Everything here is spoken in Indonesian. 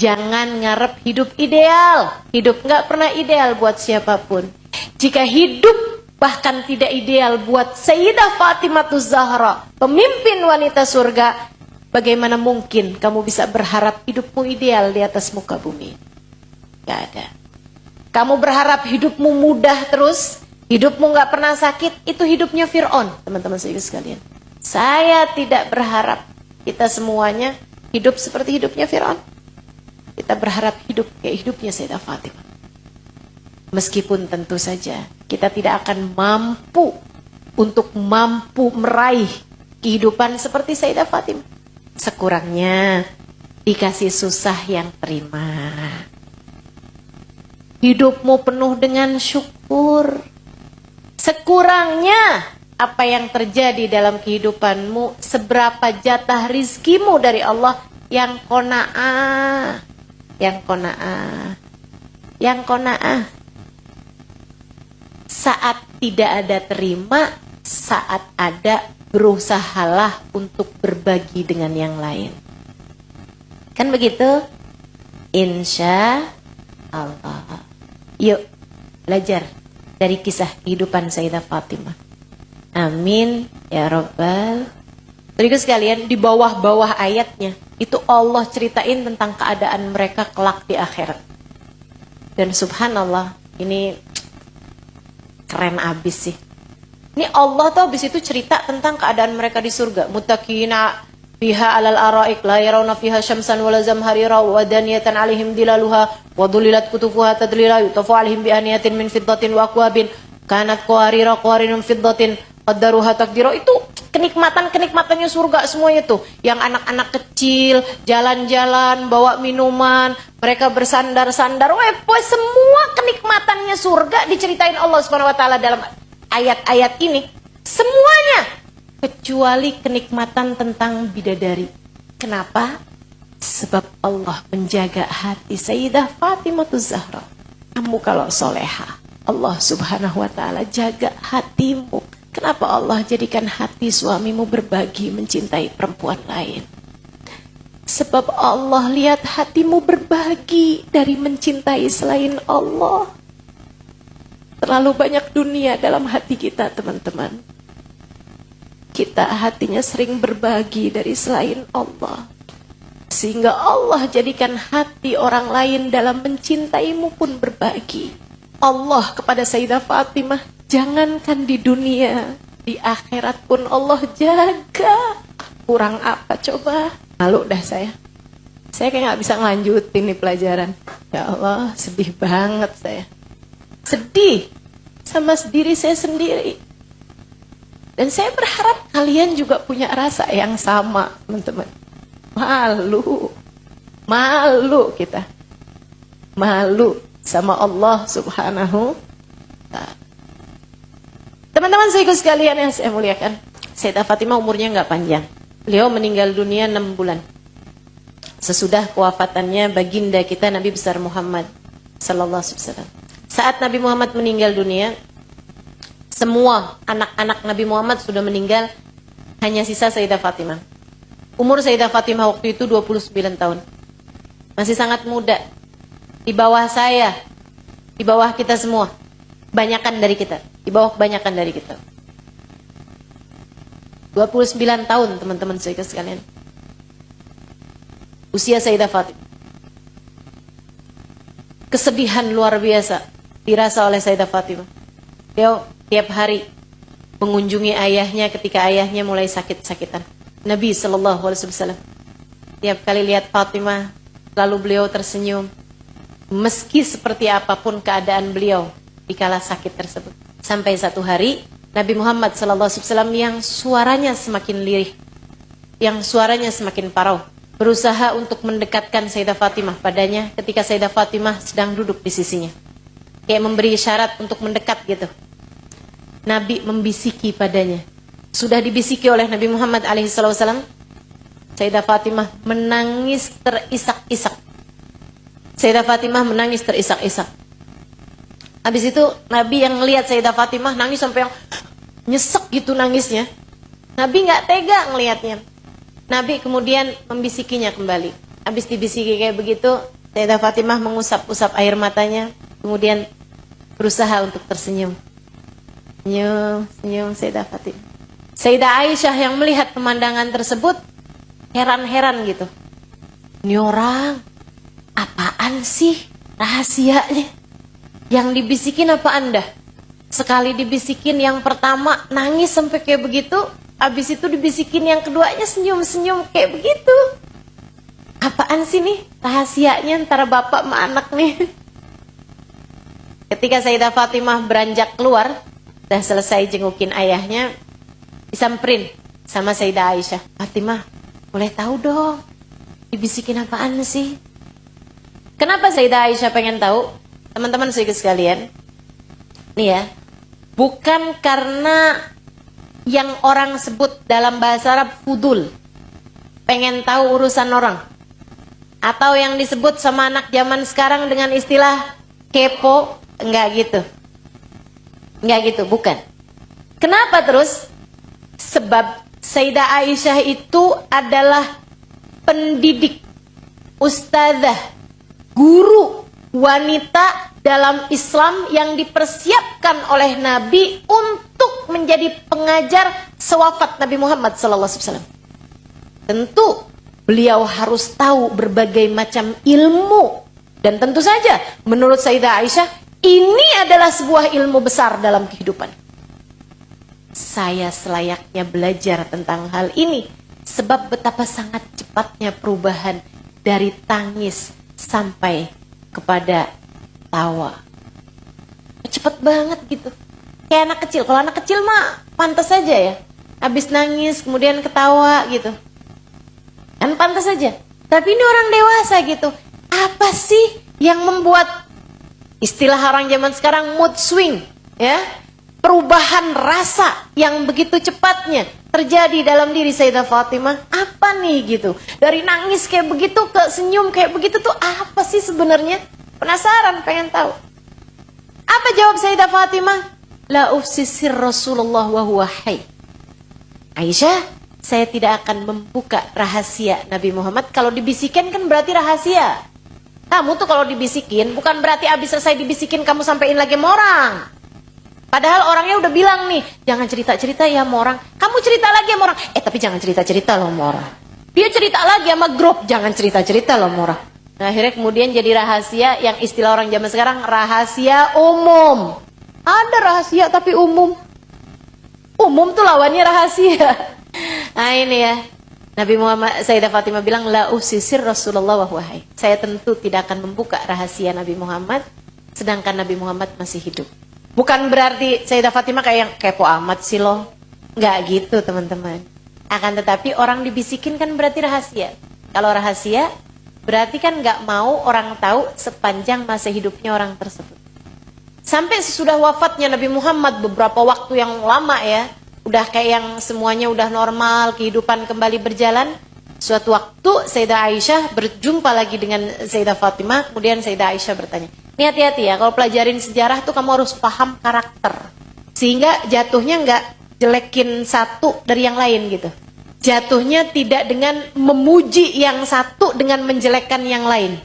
Jangan ngarep hidup ideal. Hidup nggak pernah ideal buat siapapun. Jika hidup bahkan tidak ideal buat Sayyidah Fatimah Zahra, pemimpin wanita surga, bagaimana mungkin kamu bisa berharap hidupmu ideal di atas muka bumi? Gak ada. Kamu berharap hidupmu mudah terus, hidupmu gak pernah sakit, itu hidupnya Fir'aun, teman-teman sekalian. Saya tidak berharap kita semuanya hidup seperti hidupnya Fir'aun. Kita berharap hidup kayak hidupnya Sayyidah Fatimah. Meskipun tentu saja kita tidak akan mampu untuk meraih kehidupan seperti Sayyidah Fatimah. Sekurangnya dikasih susah yang terima. Hidupmu penuh dengan syukur. Sekurangnya apa yang terjadi dalam kehidupanmu, seberapa jatah rizkimu dari Allah yang qanaah. Yang qanaah. Yang qanaah. Saat tidak ada terima, saat ada berusahalah untuk berbagi dengan yang lain. Kan begitu? Insya Allah. Yuk, belajar dari kisah kehidupan Sayyidah Fatimah. Amin ya Rabbal. Beriku sekalian, di bawah-bawah ayatnya itu Allah ceritain tentang keadaan mereka kelak di akhirat. Dan subhanallah, ini keren abis sih. Ini Allah tuh abis itu cerita tentang keadaan mereka di surga. Muttaqina fiha alal araik la yarawna fiha syamsan wala zamharira wa daniyatan alaihim dilaluha wa dhulilat kutufuha tadlila yutafu alaihim bi aniyatin min fiddatin wa akwabin kanat qawarira qawarinum fiddatin qaddaruha taqdira. Itu kenikmatan-kenikmatannya surga semuanya tuh. Yang anak-anak kecil jalan-jalan bawa minuman, mereka bersandar-sandar. Semua kenikmatannya surga diceritain Allah Subhanahu wa taala dalam ayat-ayat ini. Semuanya kecuali kenikmatan tentang bidadari. Kenapa? Sebab Allah menjaga hati Sayyidah Fatimah Zahra. Kamu kalau soleha, Allah Subhanahu wa taala jaga hatimu. Kenapa Allah jadikan hati suamimu berbagi mencintai perempuan lain? Sebab Allah lihat hatimu berbagi dari mencintai selain Allah. Terlalu banyak dunia dalam hati kita, teman-teman. Kita hatinya sering berbagi dari selain Allah. Sehingga Allah jadikan hati orang lain dalam mencintaimu pun berbagi. Allah kepada Sayyidah Fatimah, jangankan di dunia, di akhirat pun Allah jaga. Kurang apa coba? Malu dah saya. Saya kayak gak bisa ngelanjutin nih pelajaran. Ya Allah, sedih banget saya. Sedih sama diri saya sendiri. Dan saya berharap kalian juga punya rasa yang sama, teman-teman. Malu kita. Malu sama Allah Subhanahu wa ta'ala. Teman-teman saya sekalian yang saya muliakan, Sayyidah Fatimah umurnya nggak panjang. Beliau meninggal dunia 6 bulan. Sesudah kewafatannya baginda kita Nabi besar Muhammad sallallahu alaihi wasallam. Saat Nabi Muhammad meninggal dunia, semua anak-anak Nabi Muhammad sudah meninggal, hanya sisa Sayyidah Fatimah. Umur Sayyidah Fatimah waktu itu 29 tahun. Masih sangat muda. Di bawah saya, di bawah kita semua. Banyakan dari kita. Di bawah kebanyakan dari kita. 29 tahun teman-teman sekalian. Usia Sayyidah Fatimah. Kesedihan luar biasa dirasa oleh Sayyidah Fatimah. Dia tiap hari mengunjungi ayahnya ketika ayahnya mulai sakit-sakitan. Nabi SAW tiap kali lihat Fatimah, lalu beliau tersenyum. Meski seperti apapun keadaan beliau di kala sakit tersebut. Sampai satu hari Nabi Muhammad SAW yang suaranya semakin lirih, yang suaranya semakin parau, berusaha untuk mendekatkan Sayyidah Fatimah padanya ketika Sayyidah Fatimah sedang duduk di sisinya. Kayak memberi isyarat untuk mendekat gitu. Nabi membisiki padanya. Sudah dibisiki oleh Nabi Muhammad SAW, Sayyidah Fatimah menangis terisak-isak. Sayyidah Fatimah menangis terisak-isak. Habis itu Nabi yang ngelihat Sayyidah Fatimah nangis sampai yang nyesek gitu nangisnya. Nabi nggak tega ngelihatnya. Nabi kemudian membisikinya kembali. Habis dibisiki kayak begitu, Sayyidah Fatimah mengusap-usap air matanya, kemudian berusaha untuk tersenyum. Senyum, senyum Sayyidah Fatimah. Sayyidah Aisyah yang melihat pemandangan tersebut heran-heran gitu. Ini orang apaan sih rahasianya? Yang dibisikin apa Anda? Sekali dibisikin yang pertama nangis sampai kayak begitu, habis itu dibisikin yang keduanya senyum-senyum kayak begitu. Apaan sih nih rahasianya antara bapak sama anak nih? Ketika Sayyidah Fatimah beranjak keluar, sudah selesai jengukin ayahnya, disamperin sama Sayyidah Aisyah. Fatimah, boleh tahu dong, dibisikin apaan sih? Kenapa Sayyidah Aisyah pengen tahu? Teman-teman sekalian, nih ya, bukan karena yang orang sebut dalam bahasa Arab fudul, pengen tahu urusan orang, atau yang disebut sama anak zaman sekarang dengan istilah kepo, enggak gitu. Enggak gitu, bukan. Kenapa terus? Sebab Sayyidah Aisyah itu adalah pendidik, ustazah, guru wanita dalam Islam yang dipersiapkan oleh Nabi untuk menjadi pengajar sewafat Nabi Muhammad SAW. Tentu beliau harus tahu berbagai macam ilmu. Dan tentu saja menurut Sayyidah Aisyah ini adalah sebuah ilmu besar dalam kehidupan. Saya selayaknya belajar tentang hal ini. Sebab betapa sangat cepatnya perubahan dari tangis sampai kepada tawa. Cepet banget gitu. Kayak anak kecil. Kalau anak kecil mah pantas saja ya. Habis nangis kemudian ketawa gitu. Kan pantas saja. Tapi ini orang dewasa gitu. Apa sih yang membuat istilah orang zaman sekarang mood swing, ya? Perubahan rasa yang begitu cepatnya terjadi dalam diri Sayyidah Fatimah. Apa nih gitu? Dari nangis kayak begitu ke senyum kayak begitu tuh apa sih sebenarnya? Penasaran, pengen tahu. Apa jawab Sayyidah Fatimah? La ufsisir Rasulullah wa huwa hayy. Aisyah, saya tidak akan membuka rahasia Nabi Muhammad. Kalau dibisikin kan berarti rahasia. Kamu tuh kalau dibisikin bukan berarti abis selesai dibisikin kamu sampein lagi sama orang. Padahal orangnya udah bilang nih, jangan cerita-cerita ya sama orang. Kamu cerita lagi sama orang. Tapi jangan cerita-cerita loh sama orang. Dia cerita lagi sama grup, jangan cerita-cerita loh sama orang. Nah, akhirnya kemudian jadi rahasia yang istilah orang zaman sekarang rahasia umum. Ada rahasia tapi umum. Umum tuh lawannya rahasia. Nah ini ya, Nabi Muhammad, Sayyidah Fatimah bilang, la usisir Rasulullah wa huwa hayy. Saya tentu tidak akan membuka rahasia Nabi Muhammad, sedangkan Nabi Muhammad masih hidup. Bukan berarti Sayyidah Fatimah kayak yang kepo amat sih loh. Nggak gitu teman-teman. Akan tetapi orang dibisikin kan berarti rahasia. Kalau rahasia, berarti kan nggak mau orang tahu sepanjang masa hidupnya orang tersebut. Sampai sesudah wafatnya Nabi Muhammad beberapa waktu yang lama ya, udah kayak yang semuanya udah normal, kehidupan kembali berjalan. Suatu waktu Sayyidah Aisyah berjumpa lagi dengan Sayyidah Fatimah. Kemudian Sayyidah Aisyah bertanya, ini hati-hati ya, kalau pelajarin sejarah tuh kamu harus paham karakter. Sehingga jatuhnya nggak jelekin satu dari yang lain gitu. Jatuhnya tidak dengan memuji yang satu dengan menjelekkan yang lain.